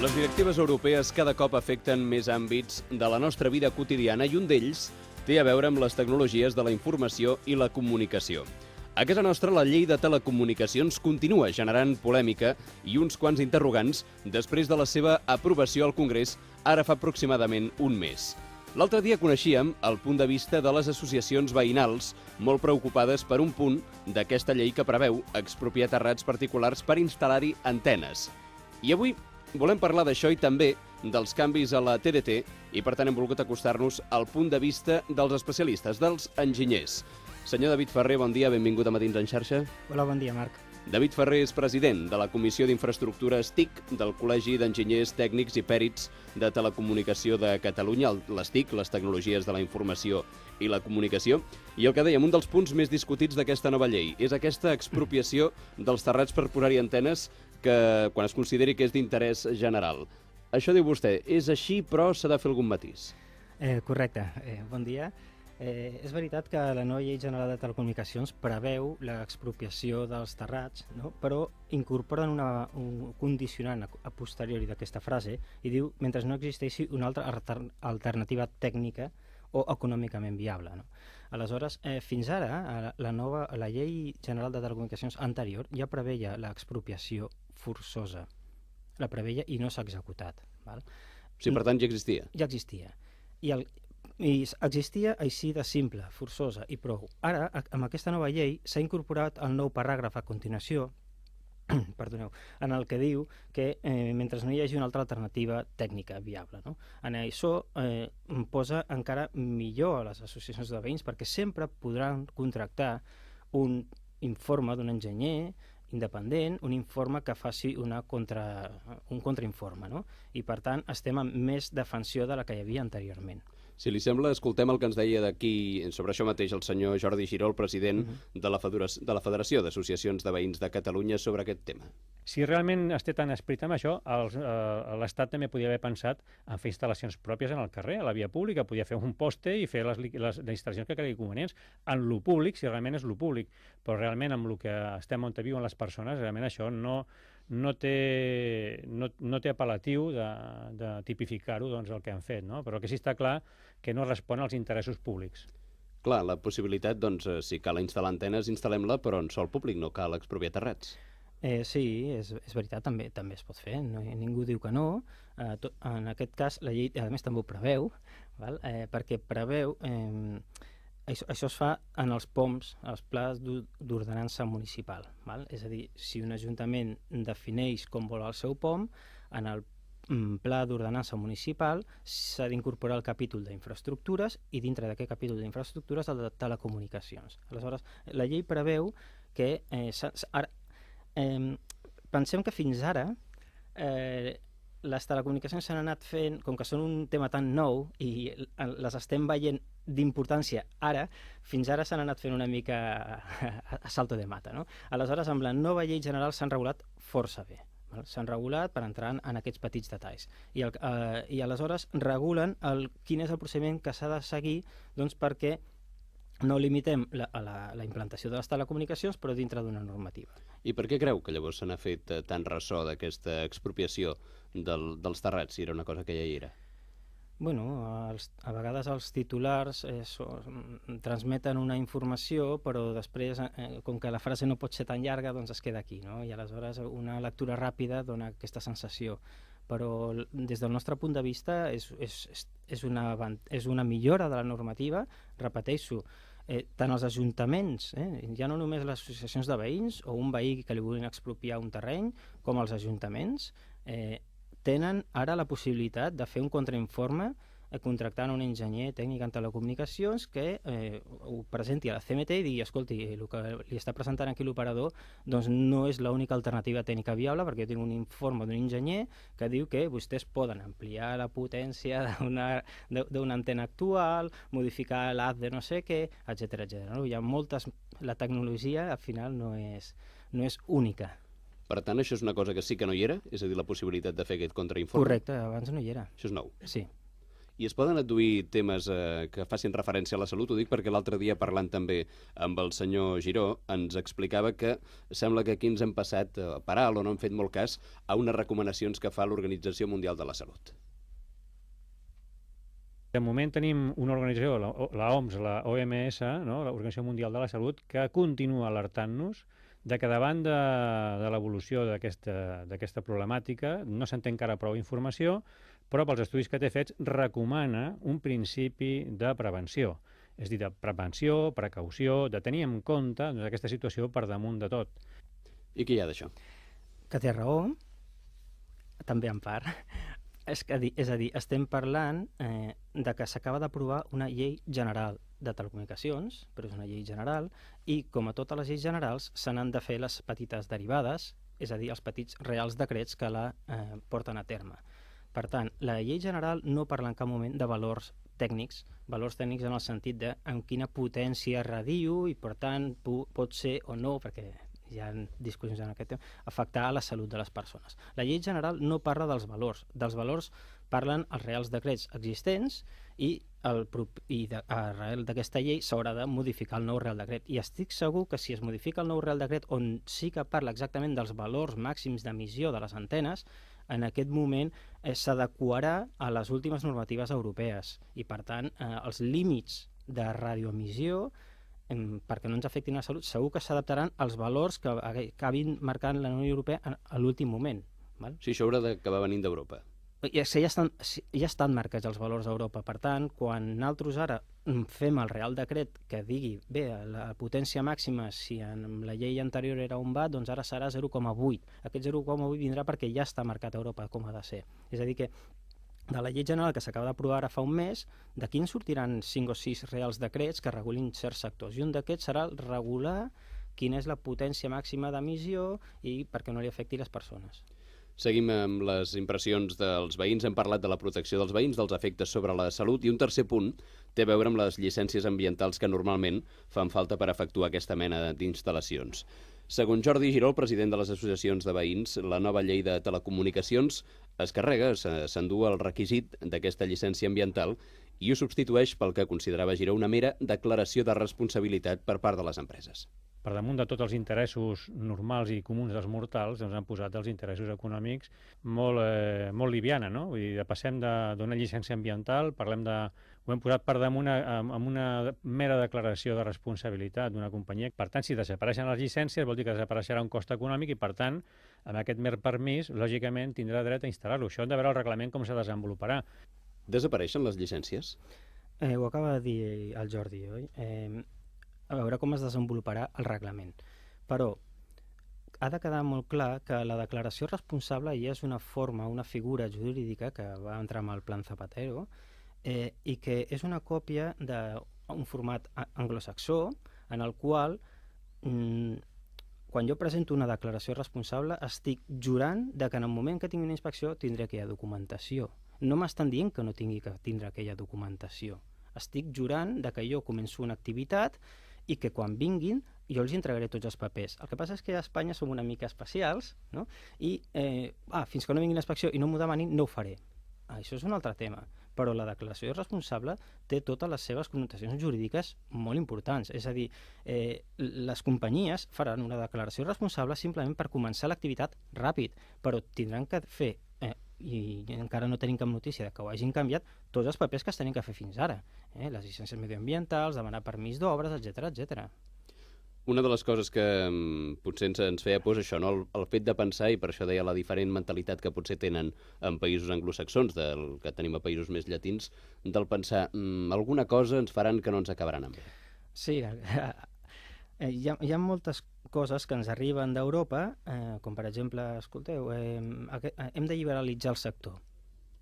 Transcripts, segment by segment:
Les directives europees cada cop afecten més àmbits de la nostra vida quotidiana i un d'ells té a veure amb les tecnologies de la informació i la comunicació. A casa nostra, la llei de telecomunicacions continua generant polèmica i uns quants interrogants després de la seva aprovació al Congrés ara fa aproximadament un mes. L'altre dia coneixíem el punt de vista de les associacions veïnals molt preocupades per un punt d'aquesta llei que preveu expropiar terrats particulars per instal·lar-hi antenes. I avui volem parlar d'això i també dels canvis a la TDT i, per tant, hem volgut acostar-nos al punt de vista dels especialistes, dels enginyers. Senyor David Ferrer, bon dia, benvingut a Matins en xarxa. Hola, bon dia, Marc. David Ferrer és president de la Comissió d'Infraestructures TIC del Col·legi d'Enginyers Tècnics i Pèrits de Telecomunicació de Catalunya, les TIC, les Tecnologies de la Informació i la Comunicació. I el que dèiem, un dels punts més discutits d'aquesta nova llei és aquesta expropiació dels terrats per posar-hi antenes que quan es consideri que és d'interès general. Això diu vostè, és així però s'ha de fer algun matís. Correcte, bon dia. És veritat que la nova llei general de telecomunicacions preveu l'expropiació dels terrats, no? Però incorporen un condicionant a posteriori d'aquesta frase i diu mentre no existeixi una altra alternativa tècnica o econòmicament viable. No? Aleshores, fins ara, la llei general de telecomunicacions anterior ja preveia l'expropiació forçosa. La preveia i no s'ha executat. Val? Sí, per tant, ja existia. Ja existia. I existia així de simple, forçosa i prou. Ara, amb aquesta nova llei, s'ha incorporat el nou paràgraf a continuació, perdoneu, en el que diu que mentre no hi hagi una altra alternativa tècnica viable. No? En això posa encara millor a les associacions de veïns perquè sempre podran contractar un informe d'un enginyer independent, un informe que faci un contrainforme, no? I per tant estem amb més defensió de la que hi havia anteriorment. Si li sembla, escoltem el que ens deia d'aquí sobre això mateix el senyor Jordi Giró, el president de la Federació d'Associacions de Veïns de Catalunya, sobre aquest tema. Si realment es té tant esperit amb això, l'Estat també podia haver pensat en fer instal·lacions pròpies en el carrer, a la via pública, podia fer un poste i fer les instal·lacions que cregui convenients en lo públic, si realment és lo públic, però realment amb el que estem on viuen les persones, realment això no té apel·latiu de tipificar-ho, doncs, el que han fet, no? Però que sí està clar que no respon als interessos públics. Clar, la possibilitat, doncs, si cal instal·lar antenes, instal·lem-la, però en sòl públic, no cal expropiar terrats. Sí, és veritat, també es pot fer, ningú diu que no. En aquest cas, la llei, a més, també ho preveu, val? Perquè preveu... Això es fa en els POMs, els plans d'ordenança municipal. Val? És a dir, si un ajuntament defineix com vol el seu POM, en el pla d'ordenança municipal s'ha d'incorporar el capítol d'infraestructures i dintre d'aquest capítol d'infraestructures el de telecomunicacions. Aleshores, la llei preveu que... pensem que fins ara les telecomunicacions s'han anat fent, com que són un tema tan nou i les estem veient d'importància ara, fins ara s'han anat fent una mica a salto de mata. No? Aleshores, amb la nova llei general s'han regulat força bé. S'han regulat per entrar en aquests petits detalls. I aleshores regulen quin és el procediment que s'ha de seguir doncs, perquè no limitem la implantació de les telecomunicacions, però dintre d'una normativa. I per què creu que llavors se n'ha fet tant ressò d'aquesta expropiació dels terrats, si era una cosa que ja hi era? Bueno, a vegades els titulars transmeten una informació, però després, com que la frase no pot ser tan llarga, doncs es queda aquí, no? I aleshores una lectura ràpida dona aquesta sensació. Però des del nostre punt de vista és una millora de la normativa, repeteixo, tant els ajuntaments, ja no només les associacions de veïns o un veí que li vulguin expropiar un terreny, com els ajuntaments, tenen ara la possibilitat de fer un contrainforme contractant un enginyer tècnic en telecomunicacions que ho presenti a la CMT i digui, escolti, el que li està presentant aquí l'operador doncs no és l'única alternativa tècnica viable, perquè jo tinc un informe d'un enginyer que diu que vostès poden ampliar la potència d'una antena actual, modificar l'haz de no sé què, etc. No? Hi ha moltes... La tecnologia, al final, no és única. Per tant, això és una cosa que sí que no hi era? És a dir, la possibilitat de fer aquest contrainforme? Correcte, abans no hi era. Això és nou. Sí. I es poden adduir temes que facin referència a la salut? Ho dic perquè l'altre dia, parlant també amb el senyor Giró, ens explicava que sembla que aquí ens hem passat per alt o no hem fet molt cas a unes recomanacions que fa l'Organització Mundial de la Salut. De moment tenim una organització, la OMS, la OMS, no? l'Organització Mundial de la Salut, que continua alertant-nos de que davant de l'evolució d'aquesta problemàtica no s'en té encara prou informació, però pels estudis que té fets recomana un principi de prevenció. És a dir, de prevenció, precaució, de tenir en compte aquesta situació per damunt de tot. I què hi ha d'això? Que té raó, també en part. És a dir, estem parlant de que s'acaba d'aprovar una llei general de telecomunicacions, però és una llei general, i com a totes les lleis generals se n'han de fer les petites derivades, és a dir, els petits reals decrets que la porten a terme. Per tant, la llei general no parla en cap moment de valors tècnics en el sentit de amb quina potència radio i, per tant, pot ser o no, perquè hi ha discussions en aquest tema, afectar a la salut de les persones. La llei general no parla dels valors parlen els reals decrets existents i arrel d'aquesta llei s'haurà de modificar el nou real decret. I estic segur que si es modifica el nou real decret on sí que parla exactament dels valors màxims d'emissió de les antenes, en aquest moment s'adequarà a les últimes normatives europees i, per tant, els límits de radioemissió perquè no ens afectin la salut, segur que s'adaptaran als valors que acabin marcant la Unió Europea a l'últim moment. Val? Sí, això haurà d'acabar venint d'Europa. Ja estan marcats els valors d'Europa. Per tant, quan nosaltres ara fem el Real Decret que digui, bé, la potència màxima, si en la llei anterior era 1 watt, doncs ara serà 0,8. Aquest 0,8 vindrà perquè ja està marcat a Europa com ha de ser. És a dir que de la llei general que s'acaba d'aprovar ara fa un mes, d'aquí en sortiran 5 o 6 reals decrets que regulin certs sectors. I un d'aquests serà regular quina és la potència màxima d'emissió i perquè no li afecti les persones. Seguim amb les impressions dels veïns. Hem parlat de la protecció dels veïns, dels efectes sobre la salut, i un tercer punt té a veure amb les llicències ambientals que normalment fan falta per efectuar aquesta mena d'instal·lacions. Segons Jordi Giró, el president de les associacions de veïns, la nova llei de telecomunicacions es carrega, s'endú el requisit d'aquesta llicència ambiental i ho substitueix pel que considerava Giró una mera declaració de responsabilitat per part de les empreses. Per damunt de tots els interessos normals i comuns dels mortals, ens han posat els interessos econòmics molt liviana, no? Vull dir, passem d'una llicència ambiental, ho hem posat per damunt amb una mera declaració de responsabilitat d'una companyia. Per tant, si desapareixen les llicències, vol dir que desapareixerà un cost econòmic i, per tant, amb aquest mer permís, lògicament, tindrà dret a instal·lar-lo. Això hem de veure el reglament com se desenvoluparà. Desapareixen les llicències? Ho acaba de dir el Jordi, oi? A veure com es desenvoluparà el reglament. Però ha de quedar molt clar que la declaració responsable ja és una forma, una figura jurídica que va entrar amb el Plan Zapatero i que és una còpia d'un format anglosaxó en el qual quan jo presento una declaració responsable estic jurant que en el moment que tingui una inspecció tindré aquella documentació. No m'estan dient que no tingui que tindre aquella documentació. Estic jurant que jo començo una activitat i que quan vinguin jo els entregaré tots els papers. El que passa és que a Espanya som una mica especials, no? I fins que no vingui l'inspecció i no m'ho demanin, no ho faré. Això és un altre tema, però la declaració responsable té totes les seves connotacions jurídiques molt importants. És a dir, les companyies faran una declaració responsable simplement per començar l'activitat ràpid, però tindran que fer i encara no tenim cap notícia que ho hagin canviat, tots els papers que es tenien que fer fins ara. Les llicències medioambientals, demanar permís d'obres, etc. Una de les coses que potser ens feia por és això, no? El fet de pensar, i per això deia la diferent mentalitat que potser tenen en països anglosaxons, del que tenim a països més llatins, del pensar alguna cosa ens faran que no ens acabaran amb bé. Sí, hi ha moltes coses que ens arriben d'Europa, com per exemple, escolteu, hem de liberalitzar el sector.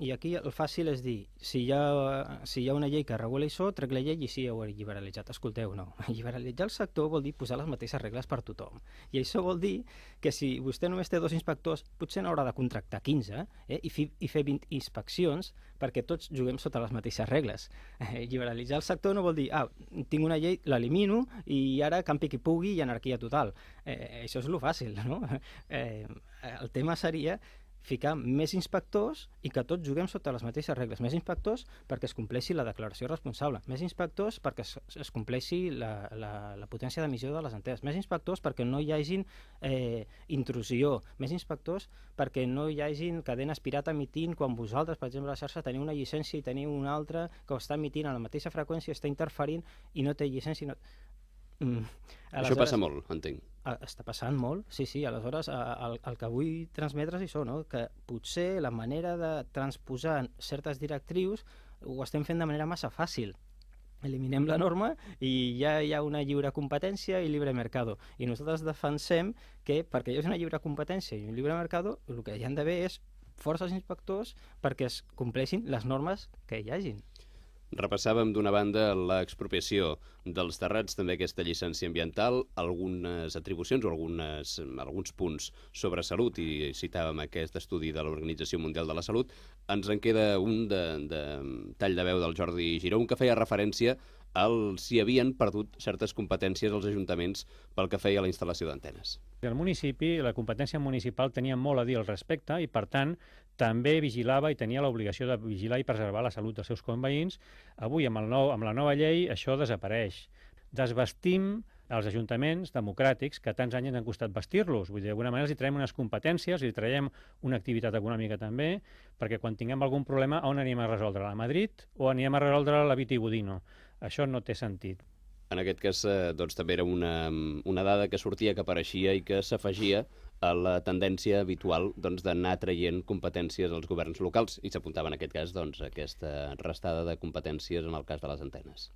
I aquí el fàcil és dir, si hi ha una llei que regula això, trec la llei i sí, ho he liberalitzat. Escolteu, no. Liberalitzar el sector vol dir posar les mateixes regles per tothom. I això vol dir que si vostè només té 2 inspectors, potser n'haurà de contractar 15 i fer 20 inspeccions perquè tots juguem sota les mateixes regles. Liberalitzar el sector no vol dir, tinc una llei, l'elimino i ara campi qui pugui i anarquia total. Això és lo fàcil, no? El tema seria ficar més inspectors i que tots juguem sota les mateixes regles. Més inspectors perquè es compleixi la declaració responsable. Més inspectors perquè es compleixi la potència d'emissió de les antenes. Més inspectors perquè no hi hagin intrusió. Més inspectors perquè no hi hagin cadenes pirata emitint quan vosaltres, per exemple, a la xarxa teniu una llicència i teniu una altra que està emitint a la mateixa freqüència, està interferint i no té llicència. Això passa molt, entenc. Està passant molt, sí, aleshores el que vull transmetre és això, no? Que potser la manera de transposar certes directrius ho estem fent de manera massa fàcil. Eliminem la norma i ja hi ha una lliure competència i libre mercado. I nosaltres defensem que perquè hi hagi una lliure competència i un libre mercado, el que hi ha d'haver és forces inspectors perquè es compleixin les normes que hi hagin. Repassàvem d'una banda l'expropiació dels terrats, també aquesta llicència ambiental, algunes atribucions o alguns punts sobre salut, i citàvem aquest estudi de l'Organització Mundial de la Salut. Ens en queda un de tall de veu del Jordi Giró, un que feia referència al si havien perdut certes competències als ajuntaments pel que feia a la instal·lació d'antenes. El municipi, la competència municipal tenia molt a dir al respecte i, per tant, també vigilava i tenia l'obligació de vigilar i preservar la salut dels seus conveïns. Avui, amb la nova llei, això desapareix. Desvestim els ajuntaments democràtics que tants anys ens han costat vestir-los. Vull dir, d'alguna manera els hi traiem unes competències, els hi traiem una activitat econòmica també, perquè quan tinguem algun problema, on anirem a resoldre? A Madrid o anirem a resoldre a Viti Budino? Això no té sentit. En aquest cas, doncs, també era una dada que sortia, que apareixia i que s'afegia a la tendència habitual d'anar traient competències als governs locals, i s'apuntava en aquest cas aquesta restada de competències en el cas de les antenes.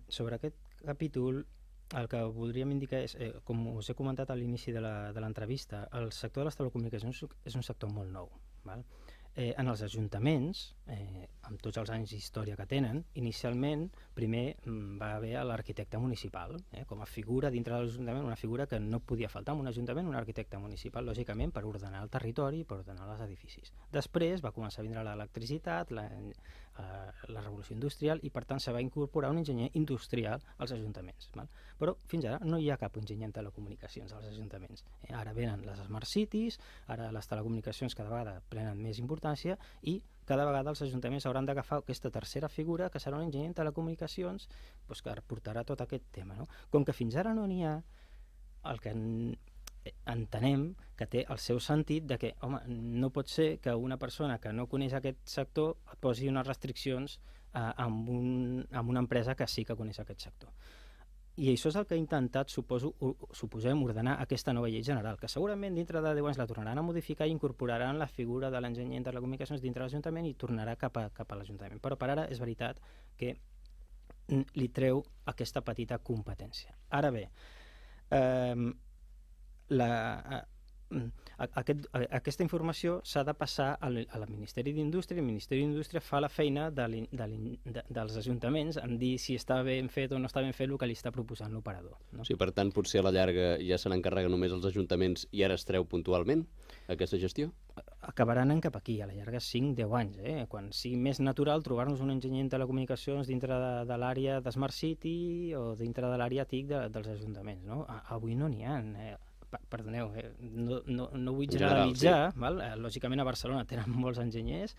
Sobre aquest capítol, el que voldríem indicar és, com us he comentat a l'inici de l'entrevista, el sector de les telecomunicacions és un sector molt nou. En els ajuntaments, amb tots els anys d'història que tenen, inicialment primer va haver l'arquitecte municipal, com a figura dintre de l'Ajuntament, una figura que no podia faltar en un ajuntament, un arquitecte municipal, lògicament, per ordenar el territori, per ordenar els edificis. Després va començar a vindre l'electricitat, la revolució industrial, i per tant se va incorporar un enginyer industrial als ajuntaments. Però fins ara no hi ha cap enginyer en telecomunicacions als ajuntaments. Ara venen les Smart Cities, ara les telecomunicacions cada vegada prenen més importància i cada vegada els ajuntaments hauran d'agafar aquesta tercera figura, que serà un enginyer en telecomunicacions, que portarà tot aquest tema. Com que fins ara no n'hi ha, el que entenem que té el seu sentit de que, home, no pot ser que una persona que no coneix aquest sector posi unes restriccions amb una empresa que sí que coneix aquest sector. I això és el que ha intentat, suposem, ordenar aquesta nova llei general, que segurament dintre de 10 anys la tornaran a modificar i incorporaran la figura de l'enginyer en telecomunicacions dintre l'Ajuntament i tornarà cap a l'Ajuntament. Però per ara és veritat que li treu aquesta petita competència. Ara bé, aquesta informació s'ha de passar al Ministeri d'Indústria, i el Ministeri d'Indústria fa la feina dels ajuntaments en dir si està ben fet o no està ben fet el que li està proposant l'operador. Sí, per tant, potser a la llarga ja se n'encarrega només els ajuntaments i ara es treu puntualment aquesta gestió? Acabaran en cap aquí, a la llarga 5-10 anys, quan sigui més natural trobar-nos un enginyer en telecomunicacions dintre de l'àrea de Smart City o dintre de l'àrea TIC dels ajuntaments. Avui no n'hi ha. Perdoneu, no vull generalitzar, lògicament a Barcelona tenen molts enginyers,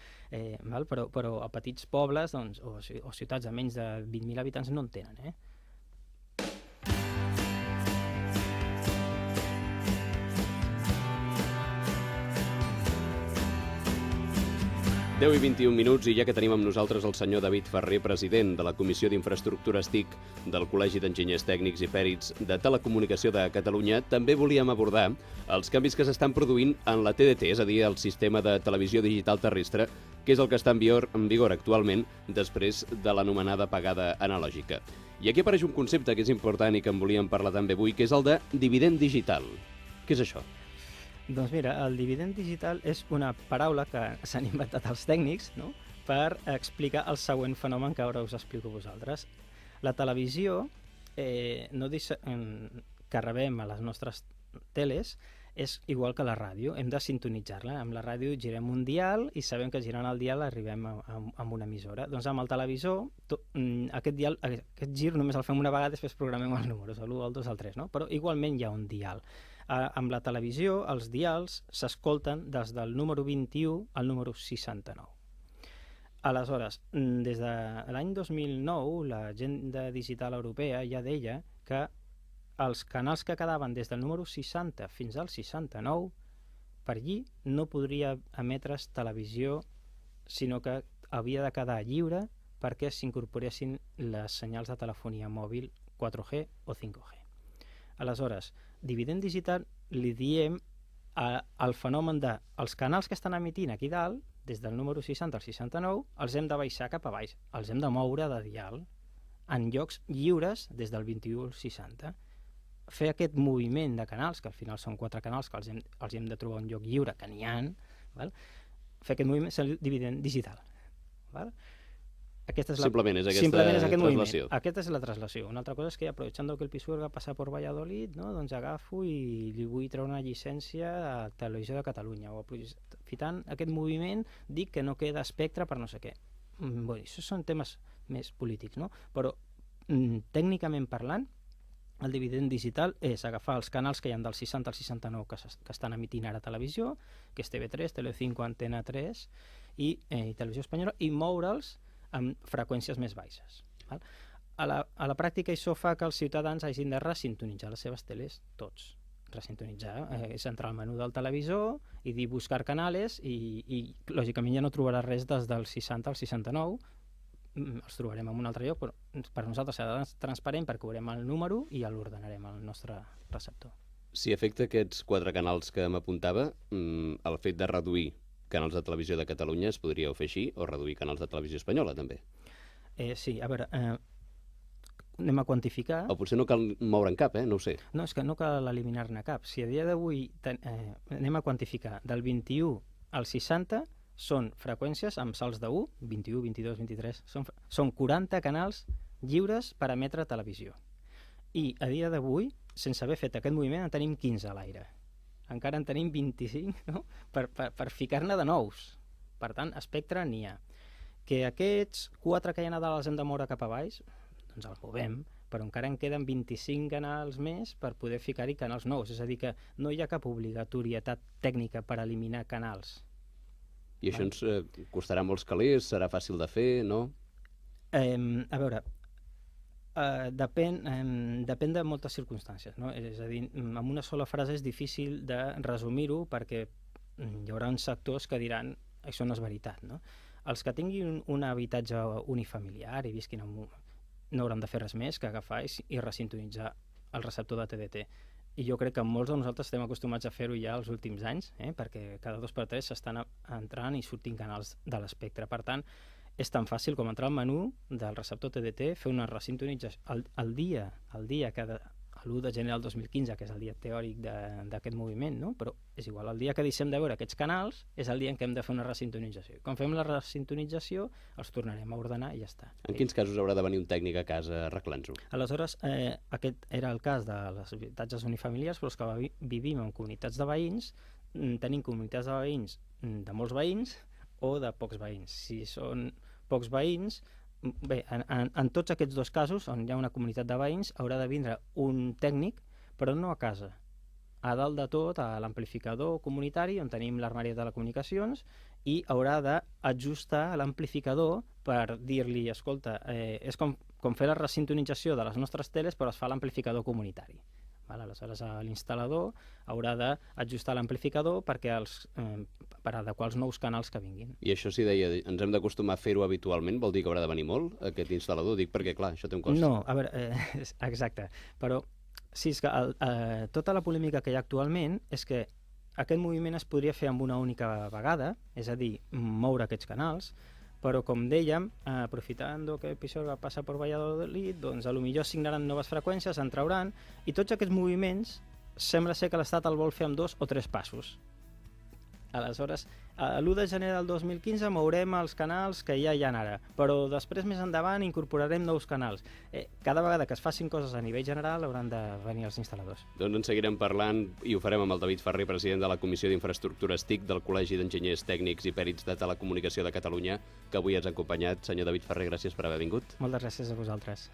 però a petits pobles o ciutats de menys de 20.000 habitants no en tenen. 10 i 21 minuts, i ja que tenim amb nosaltres el senyor David Ferrer, president de la Comissió d'Infraestructures TIC del Col·legi d'Enginyers Tècnics i Pèrits de Telecomunicació de Catalunya, també volíem abordar els canvis que s'estan produint en la TDT, és a dir, el sistema de televisió digital terrestre, que és el que està en vigor actualment després de l'anomenada pagada analògica. I aquí apareix un concepte que és important i que en volíem parlar també avui, que és el de dividend digital. Què és això? Doncs mira, el dividend digital és una paraula que s'han inventat els tècnics, per explicar el següent fenomen que ara us explico a vosaltres. La televisió que rebem a les nostres teles és igual que la ràdio, hem de sintonitzar-la. Amb la ràdio girem un dial i sabem que girant el dial arribem a una emissora. Doncs amb el televisor, aquest gir només el fem una vegada, després programem els números, l'1, el 2, el 3, però igualment hi ha un dial. Amb la televisió, els dials s'escolten des del número 21 al número 69. Aleshores, des de l'any 2009, l'Agenda Digital Europea ja deia que els canals que quedaven des del número 60 fins al 69, per allí no podria emetre's televisió, sinó que havia de quedar lliure perquè s'incorporessin les senyals de telefonia mòbil 4G o 5G. Aleshores, dividend digital li diem al fenomen de els canals que estan emitint aquí dalt, des del número 60 al 69, els hem de baixar cap a baix, els hem de moure de dial en llocs lliures des del 21 al 60. Fer aquest moviment de canals, que al final són 4 canals que els hem de trobar un lloc lliure, que n'hi ha, val? Fer aquest moviment és el dividend digital. Val? Simplement és aquesta aquest translació. Aquesta és la translació. Una altra cosa és que, aprovechando que el Pisuerga passa per Valladolid, no? Doncs agafo i li vull treure una llicència a Televisió de Catalunya. O aprofitant aquest moviment dic que no queda espectre per no sé què. Bueno, això són temes més polítics, no? Però tècnicament parlant, el dividend digital és agafar els canals que hi ha del 60 al 69 que estan emitint ara a televisió, que és TV3, Telecinco, Antena 3 i Televisió Espanyola, i moure'ls amb freqüències més baixes. Val? A la pràctica això fa que els ciutadans hagin de resintonitzar les seves teles, tots. Resintonitzar, és entrar al menú del televisor i dir buscar canales i lògicament ja no trobaràs res des del 60 al 69, els trobarem en un altre lloc, però per nosaltres serà transparent perquè veurem el número i ja l'ordenarem al nostre receptor. Si afecta aquests 4 canals que m'apuntava, el fet de reduir canals de televisió de Catalunya es podria fer així, o reduir canals de televisió espanyola, també? Sí, a veure, anem a quantificar... O potser no cal moure'n cap, no ho sé. No, és que no cal eliminar-ne cap. Si a dia d'avui anem a quantificar del 21 al 60 són freqüències amb salts de 1, 21, 22, 23, són 40 canals lliures per emetre televisió. I a dia d'avui, sense haver fet aquest moviment, en tenim 15 a l'aire. Encara en tenim 25, no? per ficar-ne de nous. Per tant, espectre n'hi ha. Que aquests 4 que hi ha a dalt els hem de moure cap a baix, doncs els movem, però encara en queden 25 canals més per poder ficar-hi canals nous. És a dir, que no hi ha cap obligatorietat tècnica per eliminar canals. I això ens costarà molts calés, serà fàcil de fer, no? A veure, depèn de moltes circumstàncies, no? És a dir, amb una sola frase és difícil de resumir-ho perquè hi haurà uns sectors que diran això no és veritat, no? Els que tinguin un habitatge unifamiliar i visquin no hauran de fer res més que agafar i resintonitzar el receptor de TDT. I jo crec que molts de nosaltres estem acostumats a fer-ho ja els últims anys, perquè cada 2 per 3 s'estan entrant i sortint canals de l'espectre. Per tant, és tan fàcil com entrar al menú del receptor TDT, fer una resintonització el dia que l'1 de gener del 2015, que és el dia teòric d'aquest moviment, no? Però és igual, el dia que deixem de veure aquests canals és el dia en què hem de fer una resintonització. Quan fem la resintonització els tornarem a ordenar i ja està. En quins casos haurà de venir un tècnic a casa arreglant-ho? Aleshores, aquest era el cas de les habitatges unifamiliars, però els que vivim en comunitats de veïns, tenim comunitats de veïns de molts veïns o de pocs veïns. Si són pocs veïns, bé, en tots aquests 2 casos on hi ha una comunitat de veïns haurà de vindre un tècnic, però no a casa, a dalt de tot, a l'amplificador comunitari on tenim l'armari de telecomunicacions, i haurà d'ajustar l'amplificador per dir-li, escolta, és com fer la resintonització de les nostres teles però es fa a l'amplificador comunitari. Aleshores l'instal·lador haurà d'ajustar l'amplificador per adequar els nous canals que vinguin. I això si deia, ens hem d'acostumar a fer-ho habitualment, vol dir que haurà de venir molt aquest instal·lador? Dic perquè, clar, això té un cost. No, a veure, exacte, però sí, és que tota la polèmica que hi ha actualment és que aquest moviment es podria fer amb una única vegada, és a dir, moure aquests canals, però com dèiem, aprofitant que el Pisuerga passa per Valladolid, doncs potser assignaran noves freqüències, en trauran, i tots aquests moviments sembla ser que l'Estat el vol fer amb 2 o 3 passos. Aleshores, l'1 de gener del 2015 mourem els canals que ja hi ha ara, però després més endavant incorporarem nous canals. Cada vegada que es facin coses a nivell general hauran de venir els instal·ladors. Doncs en seguirem parlant i ho farem amb el David Ferrer, president de la Comissió d'Infraestructures TIC del Col·legi d'Enginyers Tècnics i Pèrits de Telecomunicació de Catalunya, que avui ens ha acompanyat. Senyor David Ferrer, gràcies per haver vingut. Moltes gràcies a vosaltres.